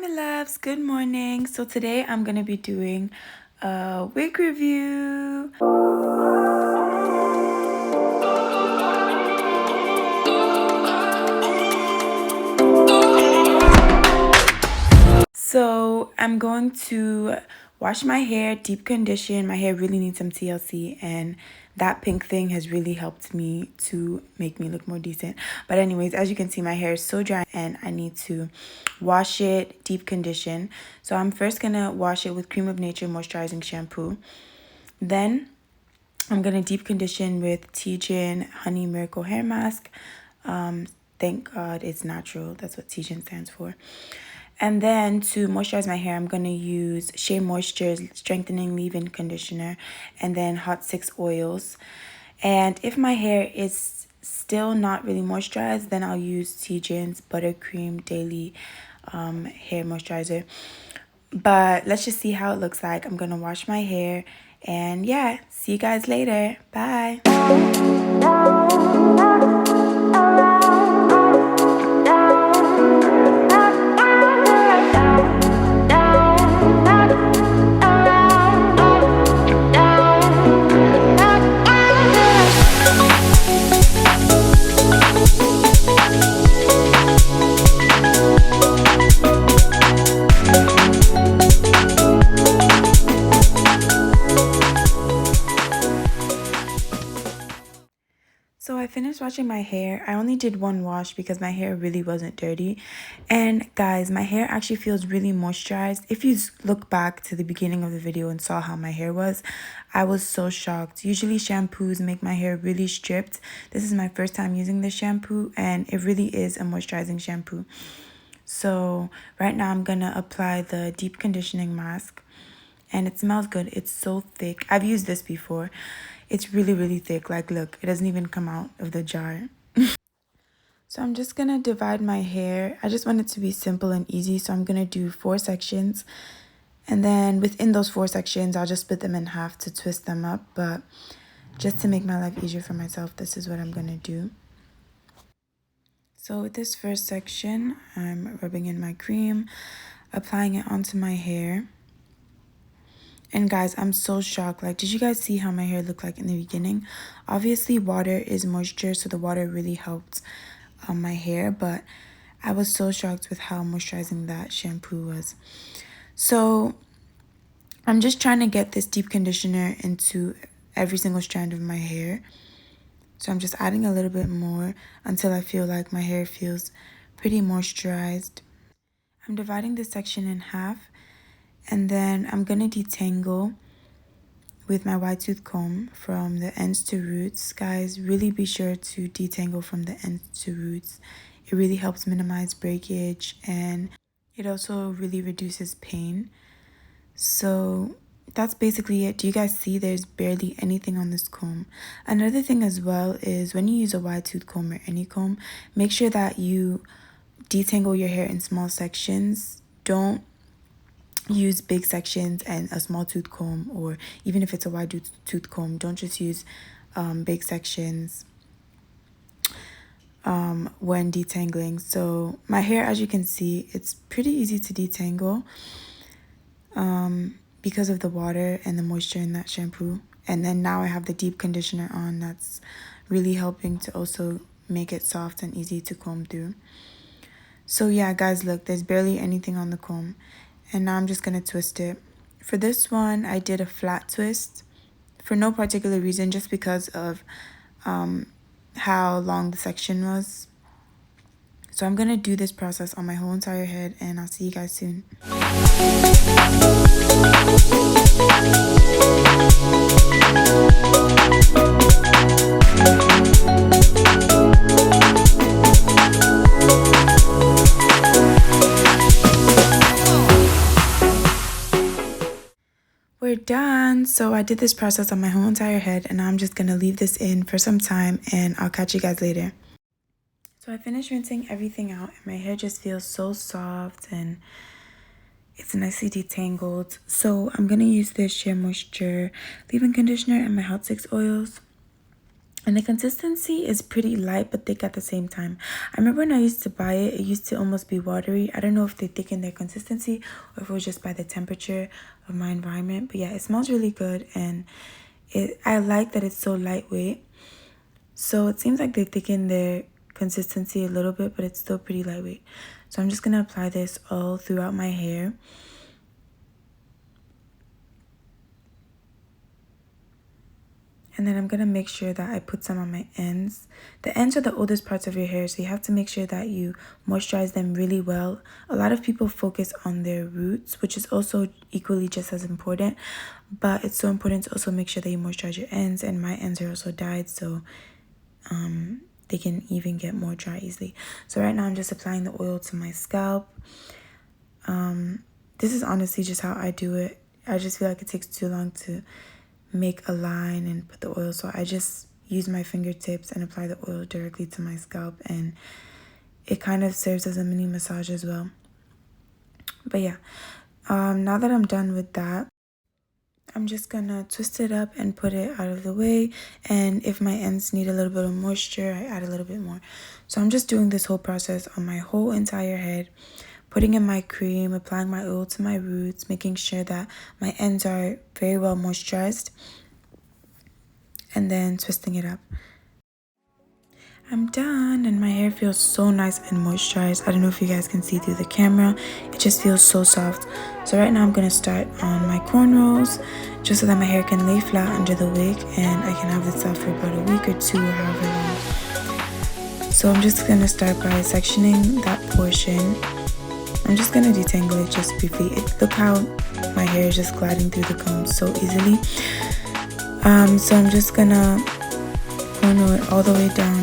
my loves, good morning. So today I'm gonna be doing a wig review. So I'm going to wash my hair, deep condition. My hair really needs some TLC, and that pink thing has really helped me to make me look more decent. But anyways, as you can see, my hair is so dry and I need to wash it, deep condition. So I'm first gonna wash it with Cream of Nature moisturizing shampoo. Then I'm gonna deep condition with Tijin Honey Miracle Hair Mask. Thank God it's natural. That's what Tijin stands for. And then to moisturize my hair, I'm going to use Shea Moisture Strengthening Leave-In Conditioner and then Hot 6 Oils. And if my hair is still not really moisturized, then I'll use Tijin's Buttercream Daily Hair Moisturizer. But let's just see how it looks like. I'm going to wash my hair. And yeah, see you guys later. Bye. So I finished washing my hair. I only did one wash because my hair really wasn't dirty. And guys, my hair actually feels really moisturized. If you look back to the beginning of the video and saw how my hair was, I was so shocked. Usually shampoos make my hair really stripped. This is my first time using this shampoo and it really is a moisturizing shampoo. So right now I'm gonna apply the deep conditioning mask. And it smells good. It's so thick. I've used this before. It's really, really thick. Like, look, it doesn't even come out of the jar. So I'm just going to divide my hair. I just want it to be simple and easy. So I'm going to do 4 sections. And then within those 4 sections, I'll just split them in half to twist them up. But just to make my life easier for myself, this is what I'm going to do. So with this first section, I'm rubbing in my cream, applying it onto my hair. And guys, I'm so shocked. Like, did you guys see how my hair looked like in the beginning? Obviously, water is moisture, so the water really helped my hair. But I was so shocked with how moisturizing that shampoo was. So I'm just trying to get this deep conditioner into every single strand of my hair. So I'm just adding a little bit more until I feel like my hair feels pretty moisturized. I'm dividing this section in half. And then I'm going to detangle with my wide tooth comb from the ends to roots. Guys, really be sure to detangle from the ends to roots. It really helps minimize breakage and it also really reduces pain. So that's basically it. Do you guys see there's barely anything on this comb? Another thing as well is when you use a wide tooth comb or any comb, make sure that you detangle your hair in small sections. Don't use big sections and a small tooth comb, or even if it's a wide tooth comb, don't just use big sections when detangling. So my hair, as you can see, it's pretty easy to detangle because of the water and the moisture in that shampoo. And then now I have the deep conditioner on that's really helping to also make it soft and easy to comb through. So yeah, guys, look, there's barely anything on the comb. And now I'm just going to twist it. For this one, I did a flat twist for no particular reason, just because of how long the section was. So I'm going to do this process on my whole entire head, and I'll see you guys soon. We're done. So I did this process on my whole entire head, and now I'm just going to leave this in for some time, and I'll catch you guys later. So I finished rinsing everything out, and my hair just feels so soft, and it's nicely detangled. So I'm going to use this Shea Moisture Leave-In Conditioner and my Hot 6 Oils. And the consistency is pretty light but thick at the same time. I remember when I used to buy it, it used to almost be watery. I don't know if they thicken their consistency or if it was just by the temperature of my environment. But yeah, it smells really good, and I like that it's so lightweight. So it seems like they thicken their consistency a little bit, but it's still pretty lightweight. So I'm just going to apply this all throughout my hair. And then I'm going to make sure that I put some on my ends. The ends are the oldest parts of your hair, so you have to make sure that you moisturize them really well. A lot of people focus on their roots, which is also equally just as important. But it's so important to also make sure that you moisturize your ends. And my ends are also dyed, so they can even get more dry easily. So right now I'm just applying the oil to my scalp. This is honestly just how I do it. I just feel like it takes too long to make a line and put the oil, so I just use my fingertips and apply the oil directly to my scalp, and it kind of serves as a mini massage as well. But yeah, now that I'm done with that, I'm just gonna twist it up and put it out of the way, and if my ends need a little bit of moisture, I add a little bit more. So I'm just doing this whole process on my whole entire head, putting in my cream, applying my oil to my roots, making sure that my ends are very well moisturized, and then twisting it up. I'm done, and my hair feels so nice and moisturized. I don't know if you guys can see through the camera. It just feels so soft. So right now I'm going to start on my cornrows, just so that my hair can lay flat under the wig, and I can have this off for about a week or two or however long. So I'm just going to start by sectioning that portion. I'm just going to detangle it just briefly. Look how my hair is just gliding through the comb so easily. So I'm just going to cornrow it all the way down